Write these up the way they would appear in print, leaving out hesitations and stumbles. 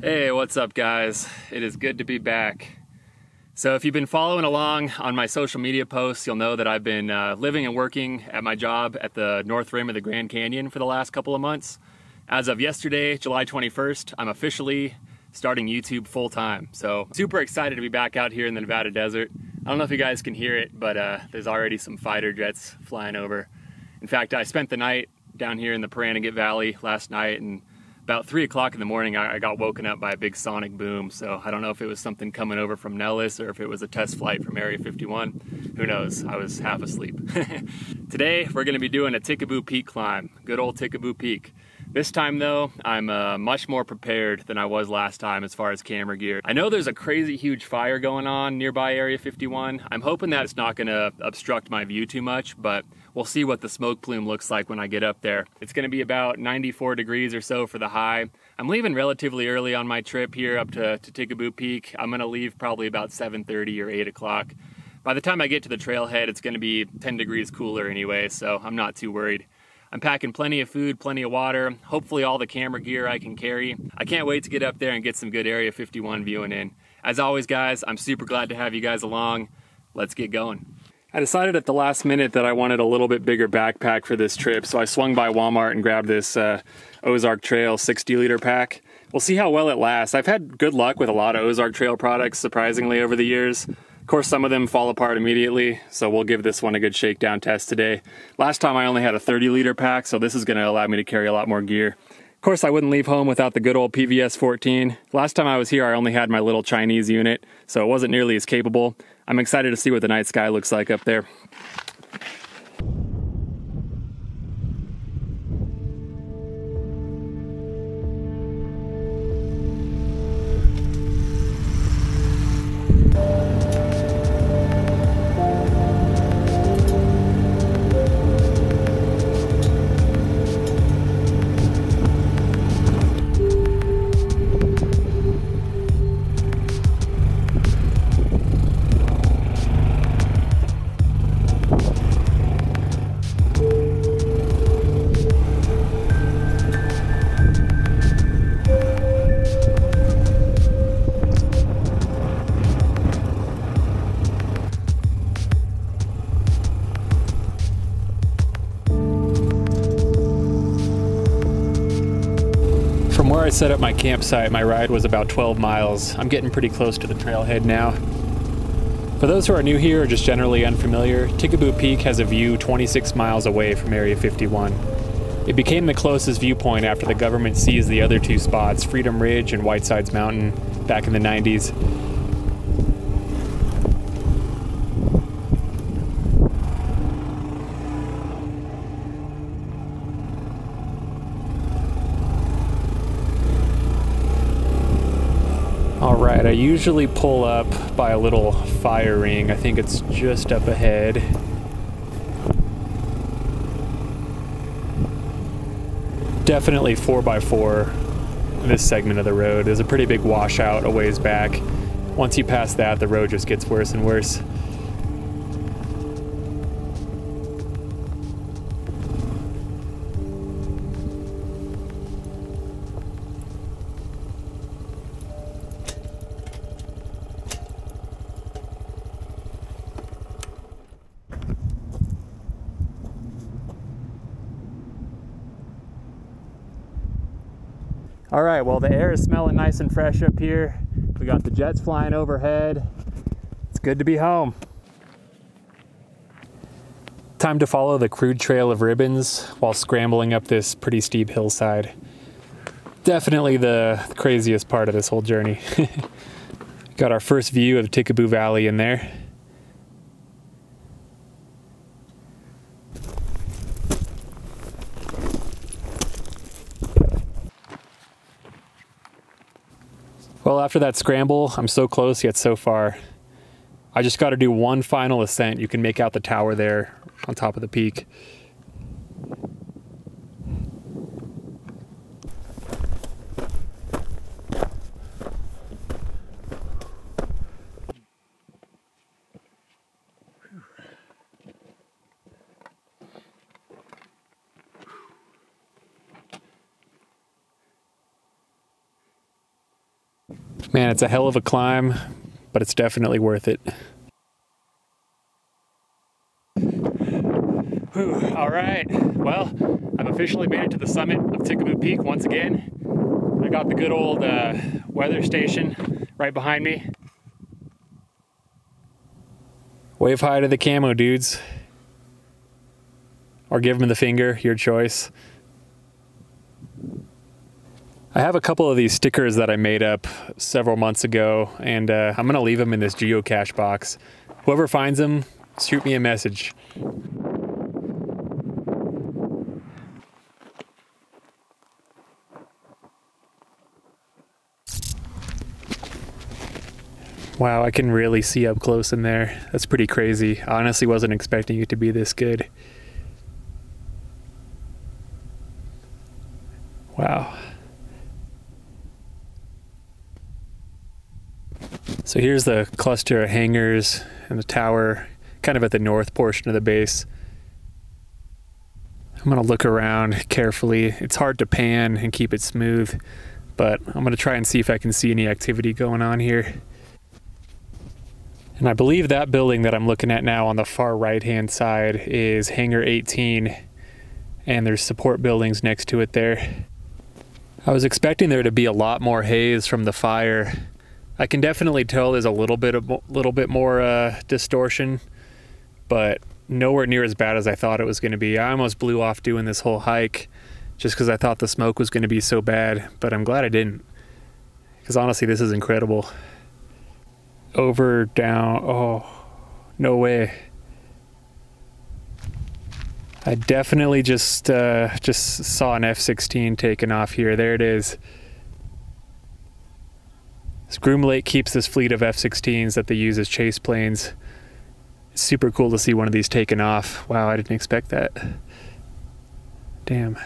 Hey, what's up guys? It is good to be back. So if you've been following along on my social media posts, you'll know that I've been living and working at my job at the North Rim of the Grand Canyon for the last couple of months. As of yesterday, July 21st, I'm officially starting YouTube full-time. So super excited to be back out here in the Nevada desert. I don't know if you guys can hear it, but there's already some fighter jets flying over. In fact, I spent the night down here in the Paranagit Valley last night, and about 3 o'clock in the morning, I got woken up by a big sonic boom. So I don't know if it was something coming over from Nellis or if it was a test flight from Area 51. Who knows? I was half asleep. Today, we're gonna be doing a Tikaboo Peak climb. Good old Tikaboo Peak. This time though, I'm much more prepared than I was last time as far as camera gear. I know there's a crazy huge fire going on nearby Area 51. I'm hoping that it's not gonna obstruct my view too much, but we'll see what the smoke plume looks like when I get up there. It's gonna be about 94 degrees or so for the high. I'm leaving relatively early on my trip here up to Tikaboo Peak. I'm gonna leave probably about 7:30 or 8 o'clock. By the time I get to the trailhead, it's gonna be 10 degrees cooler anyway, so I'm not too worried. I'm packing plenty of food, plenty of water, hopefully all the camera gear I can carry. I can't wait to get up there and get some good Area 51 viewing in. As always guys, I'm super glad to have you guys along. Let's get going. I decided at the last minute that I wanted a little bit bigger backpack for this trip, so I swung by Walmart and grabbed this Ozark Trail 60-liter pack. We'll see how well it lasts. I've had good luck with a lot of Ozark Trail products, surprisingly, over the years. Of course, some of them fall apart immediately, so we'll give this one a good shakedown test today. Last time I only had a 30-liter pack, so this is going to allow me to carry a lot more gear. Of course, I wouldn't leave home without the good old PVS-14. Last time I was here, I only had my little Chinese unit, so it wasn't nearly as capable. I'm excited to see what the night sky looks like up there. From where I set up my campsite, my ride was about 12 miles. I'm getting pretty close to the trailhead now. For those who are new here or just generally unfamiliar, Tikaboo Peak has a view 26 miles away from Area 51. It became the closest viewpoint after the government seized the other two spots, Freedom Ridge and Whitesides Mountain, back in the 90s. Alright, I usually pull up by a little fire ring. I think it's just up ahead. Definitely 4x4 in this segment of the road. There's a pretty big washout a ways back. Once you pass that, the road just gets worse and worse. All right, well, the air is smelling nice and fresh up here. We got the jets flying overhead. It's good to be home. Time to follow the crude trail of ribbons while scrambling up this pretty steep hillside. Definitely the craziest part of this whole journey. Got our first view of Tikaboo Valley in there. Well, after that scramble, I'm so close yet so far. I just got to do one final ascent. You can make out the tower there on top of the peak. Man, it's a hell of a climb, but it's definitely worth it. Whew, all right, well, I've officially made it to the summit of Tikaboo Peak once again. I got the good old weather station right behind me. Wave hi to the camo dudes. Or give them the finger, your choice. I have a couple of these stickers that I made up several months ago, and I'm gonna leave them in this geocache box. Whoever finds them, shoot me a message. Wow, I can really see up close in there. That's pretty crazy. I honestly wasn't expecting it to be this good. Wow. So here's the cluster of hangars and the tower, kind of at the north portion of the base. I'm gonna look around carefully. It's hard to pan and keep it smooth, but I'm gonna try and see if I can see any activity going on here. And I believe that building that I'm looking at now on the far right-hand side is Hangar 18, and there's support buildings next to it there. I was expecting there to be a lot more haze from the fire. I can definitely tell there's a little bit more distortion, but nowhere near as bad as I thought it was going to be. I almost blew off doing this whole hike just because I thought the smoke was going to be so bad, but I'm glad I didn't, because honestly this is incredible. Over, down, oh, no way. I definitely just saw an F-16 taking off here. There it is. This Groom Lake keeps this fleet of F-16s that they use as chase planes. It's super cool to see one of these taking off. Wow, I didn't expect that. Damn.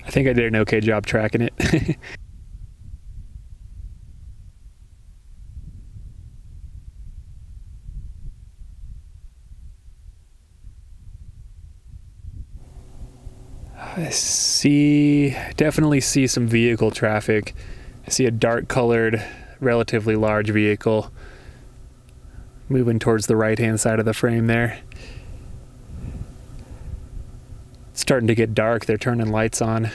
I think I did an okay job tracking it. I definitely see some vehicle traffic. I see a dark colored, relatively large vehicle moving towards the right-hand side of the frame there. It's starting to get dark, they're turning lights on. And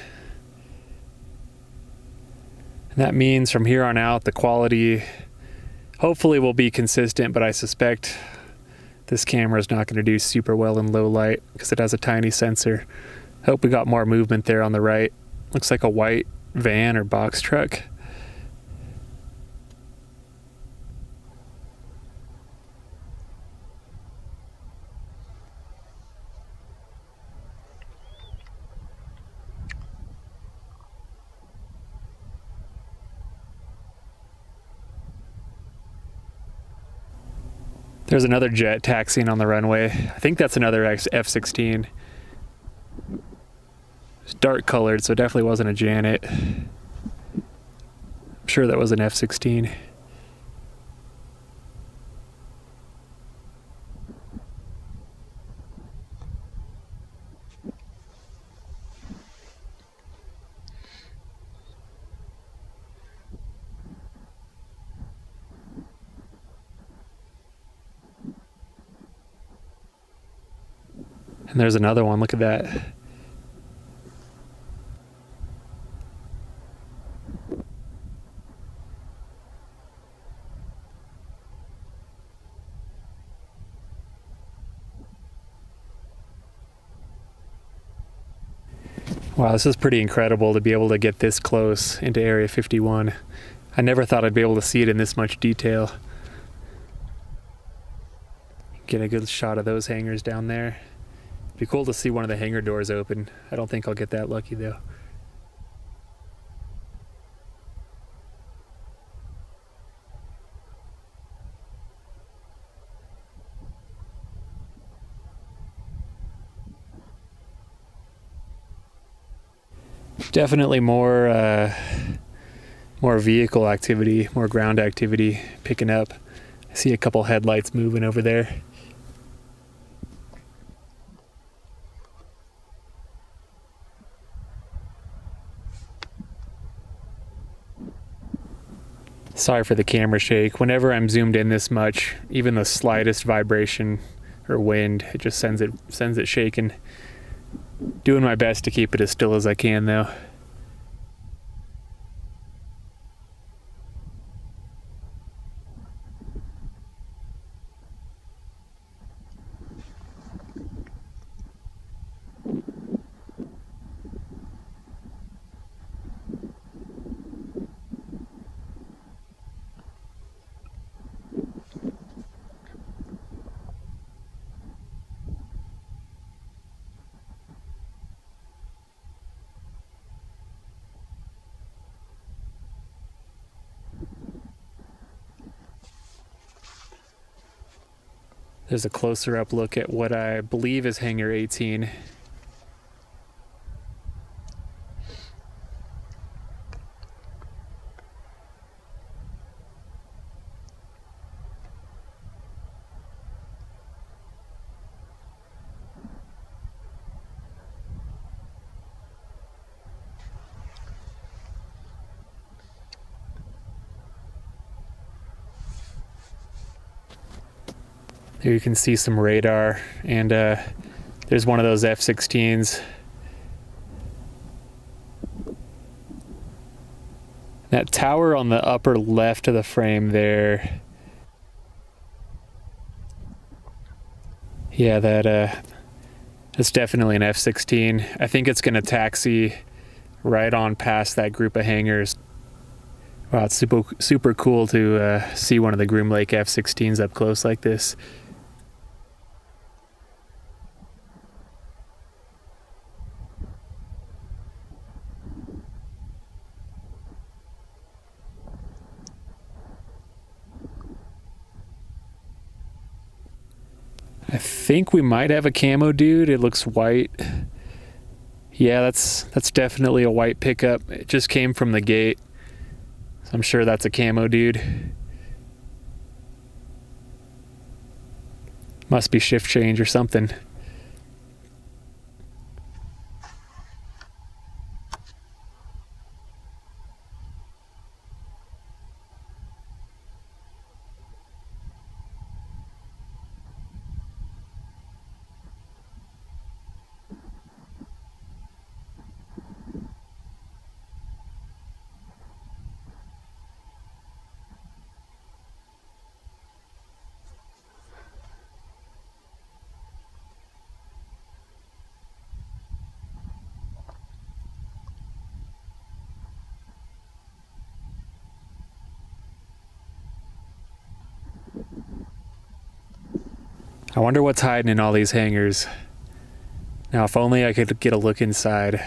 that means from here on out, the quality hopefully will be consistent, but I suspect this camera is not going to do super well in low light because it has a tiny sensor. Hope we got more movement there on the right. Looks like a white van or box truck. There's another jet taxiing on the runway. I think that's another F-16. It's dark colored, so it definitely wasn't a Janet. I'm sure that was an F-16. And there's another one, look at that. Wow, this is pretty incredible to be able to get this close into Area 51. I never thought I'd be able to see it in this much detail. Get a good shot of those hangars down there. It'd be cool to see one of the hangar doors open. I don't think I'll get that lucky though. Definitely more vehicle activity, more ground activity picking up. I see a couple headlights moving over there. Sorry for the camera shake. Whenever I'm zoomed in this much, even the slightest vibration or wind, it just sends it shaking. Doing my best to keep it as still as I can though. There's a closer up look at what I believe is hangar 18. There you can see some radar, and there's one of those F-16s. That tower on the upper left of the frame there. Yeah, that's definitely an F-16. I think it's gonna taxi right on past that group of hangars. Wow, it's super cool to see one of the Groom Lake F-16s up close like this. I think we might have a camo dude. It looks white. Yeah, that's definitely a white pickup. It just came from the gate. So I'm sure that's a camo dude. Must be shift change or something. I wonder what's hiding in all these hangars. Now, if only I could get a look inside.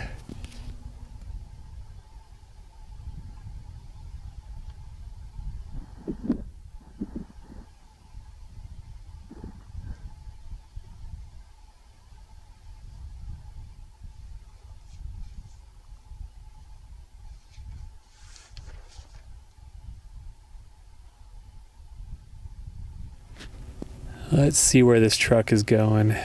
Let's see where this truck is going.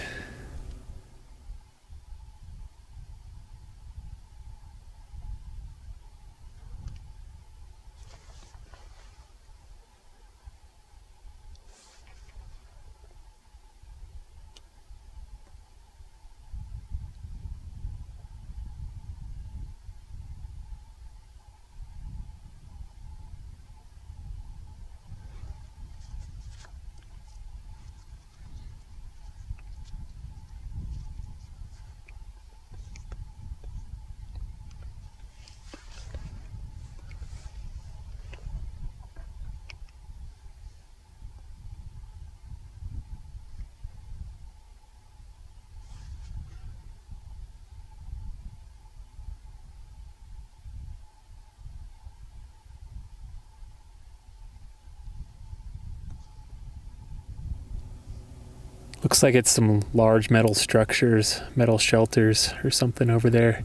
Looks like it's some large metal structures, metal shelters or something over there.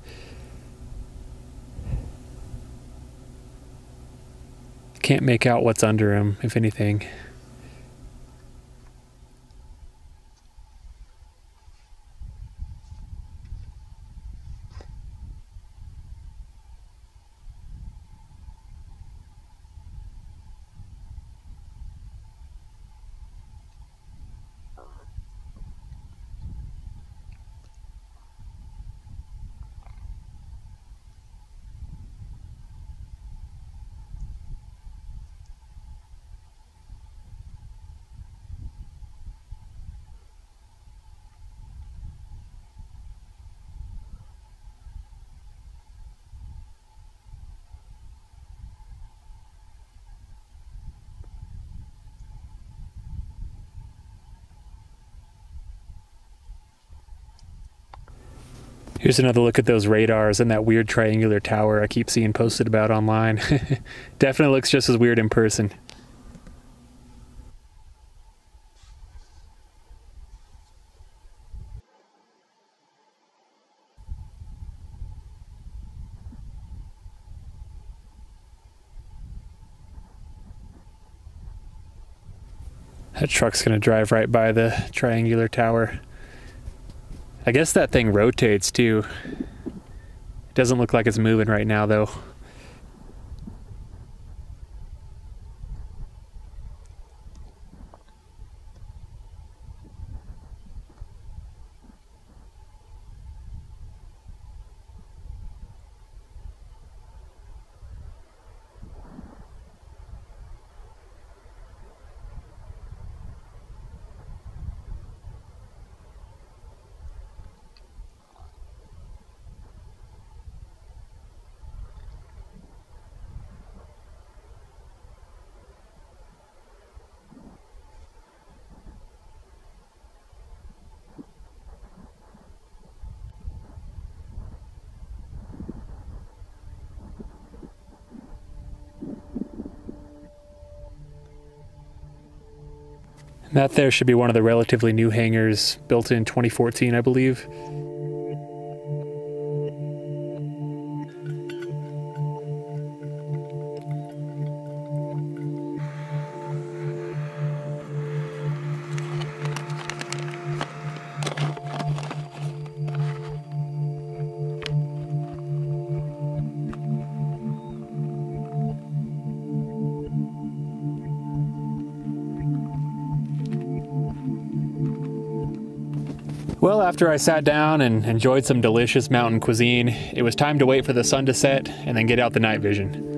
Can't make out what's under them, if anything. Here's another look at those radars and that weird triangular tower I keep seeing posted about online. Definitely looks just as weird in person. That truck's gonna drive right by the triangular tower. I guess that thing rotates too. It doesn't look like it's moving right now though. That there should be one of the relatively new hangars, built in 2014, I believe. Well, after I sat down and enjoyed some delicious mountain cuisine, it was time to wait for the sun to set and then get out the night vision.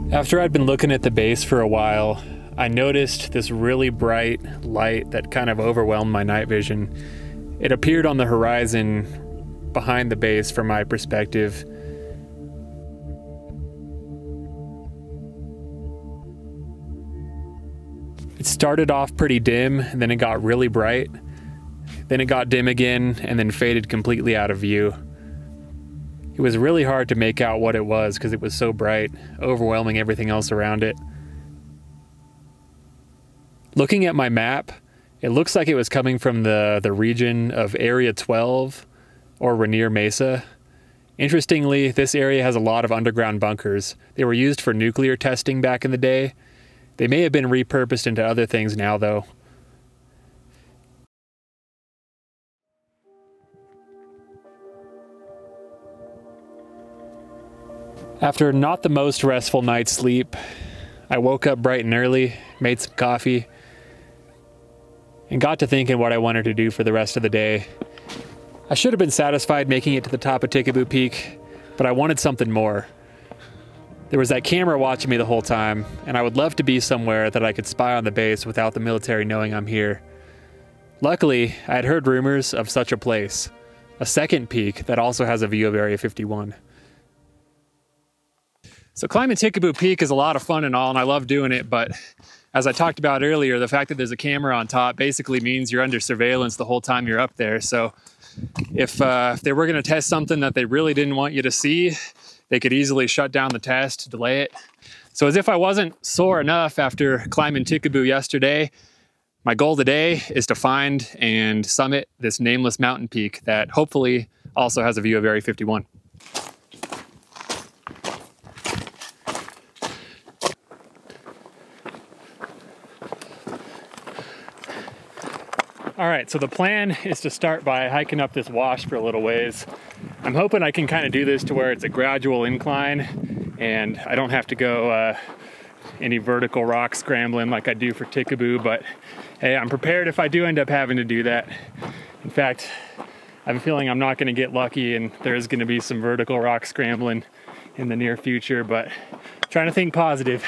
After I'd been looking at the base for a while, I noticed this really bright light that kind of overwhelmed my night vision. It appeared on the horizon behind the base from my perspective. It started off pretty dim, and then it got really bright. Then it got dim again, and then faded completely out of view. It was really hard to make out what it was because it was so bright, overwhelming everything else around it. Looking at my map, it looks like it was coming from the region of Area 12 or Rainier Mesa. Interestingly, this area has a lot of underground bunkers. They were used for nuclear testing back in the day. They may have been repurposed into other things now, though. After not the most restful night's sleep, I woke up bright and early, made some coffee, and got to thinking what I wanted to do for the rest of the day. I should have been satisfied making it to the top of Tikaboo Peak, but I wanted something more. There was that camera watching me the whole time, and I would love to be somewhere that I could spy on the base without the military knowing I'm here. Luckily, I had heard rumors of such a place, a second peak that also has a view of Area 51. So climbing Tikaboo Peak is a lot of fun and all, and I love doing it, but as I talked about earlier, the fact that there's a camera on top basically means you're under surveillance the whole time you're up there. So if they were gonna test something that they really didn't want you to see, they could easily shut down the test, delay it. So as if I wasn't sore enough after climbing Tikaboo yesterday, my goal today is to find and summit this nameless mountain peak that hopefully also has a view of Area 51. All right, so the plan is to start by hiking up this wash for a little ways. I'm hoping I can kind of do this to where it's a gradual incline and I don't have to go any vertical rock scrambling like I do for Tikaboo, but hey, I'm prepared if I do end up having to do that. In fact, I have a feeling I'm not going to get lucky and there's going to be some vertical rock scrambling in the near future, but trying to think positive.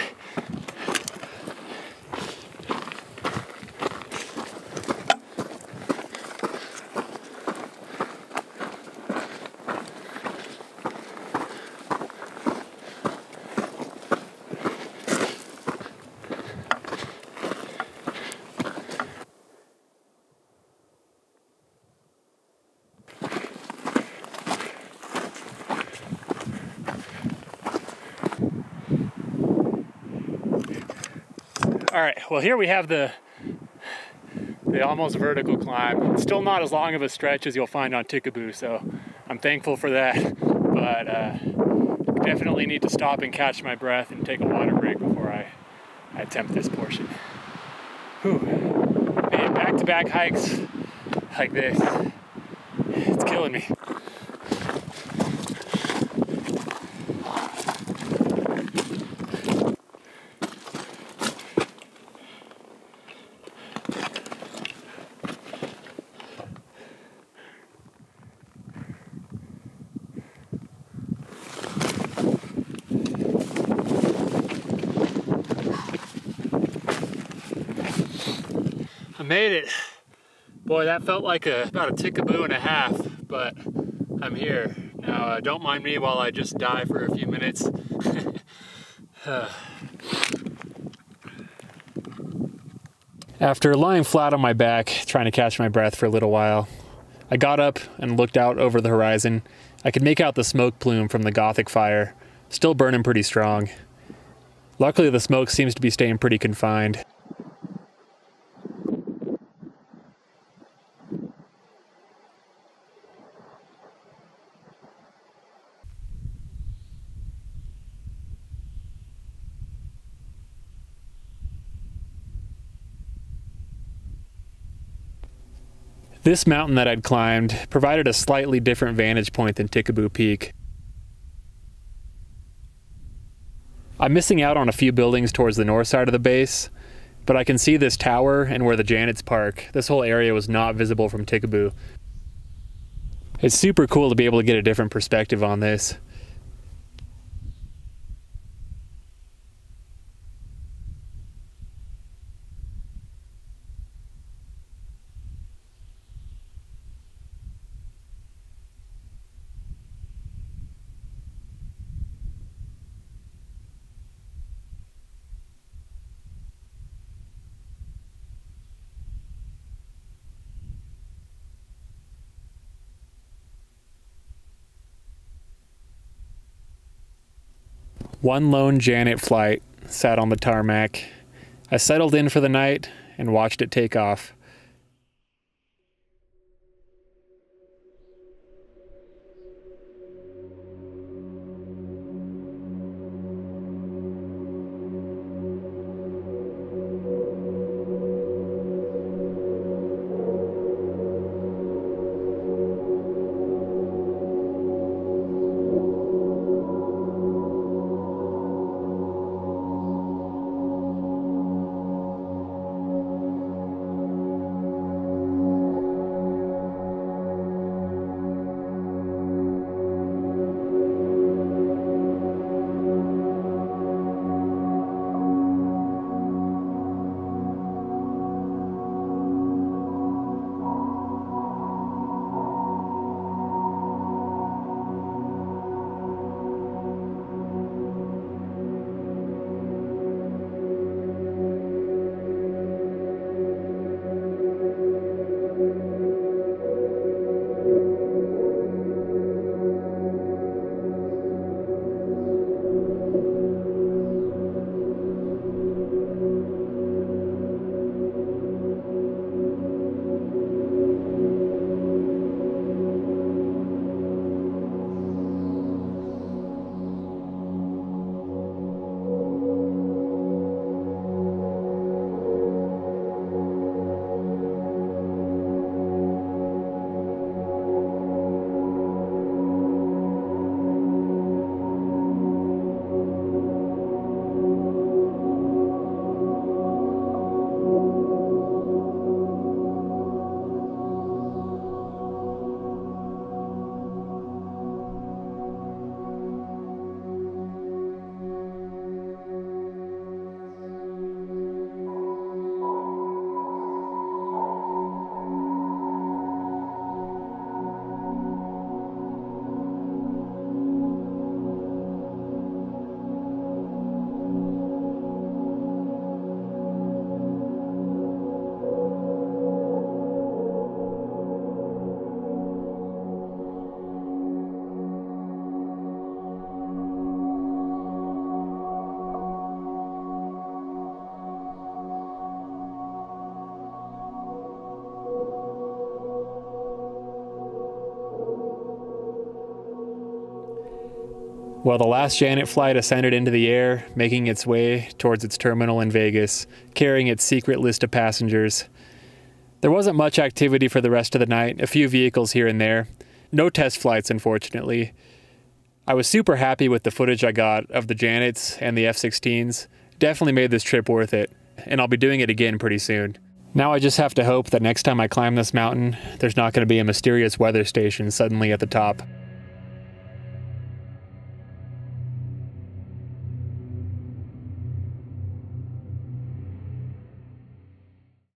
All right, well here we have the almost vertical climb. It's still not as long of a stretch as you'll find on Tikaboo, so I'm thankful for that. But definitely need to stop and catch my breath and take a water break before I attempt this portion. Whew. Man, back-to-back hikes like this, it's killing me. I made it. Boy, that felt like about a Tikaboo and a half, but I'm here. Now, don't mind me while I just die for a few minutes. After lying flat on my back, trying to catch my breath for a little while, I got up and looked out over the horizon. I could make out the smoke plume from the Gothic fire, still burning pretty strong. Luckily, the smoke seems to be staying pretty confined. This mountain that I'd climbed provided a slightly different vantage point than Tikaboo Peak. I'm missing out on a few buildings towards the north side of the base, but I can see this tower and where the Janets park. This whole area was not visible from Tikaboo. It's super cool to be able to get a different perspective on this. One lone Janet flight sat on the tarmac. I settled in for the night and watched it take off. Well, the last Janet flight ascended into the air, making its way towards its terminal in Vegas, carrying its secret list of passengers. There wasn't much activity for the rest of the night, a few vehicles here and there. No test flights, unfortunately. I was super happy with the footage I got of the Janets and the F-16s. Definitely made this trip worth it, and I'll be doing it again pretty soon. Now I just have to hope that next time I climb this mountain, there's not going to be a mysterious weather station suddenly at the top.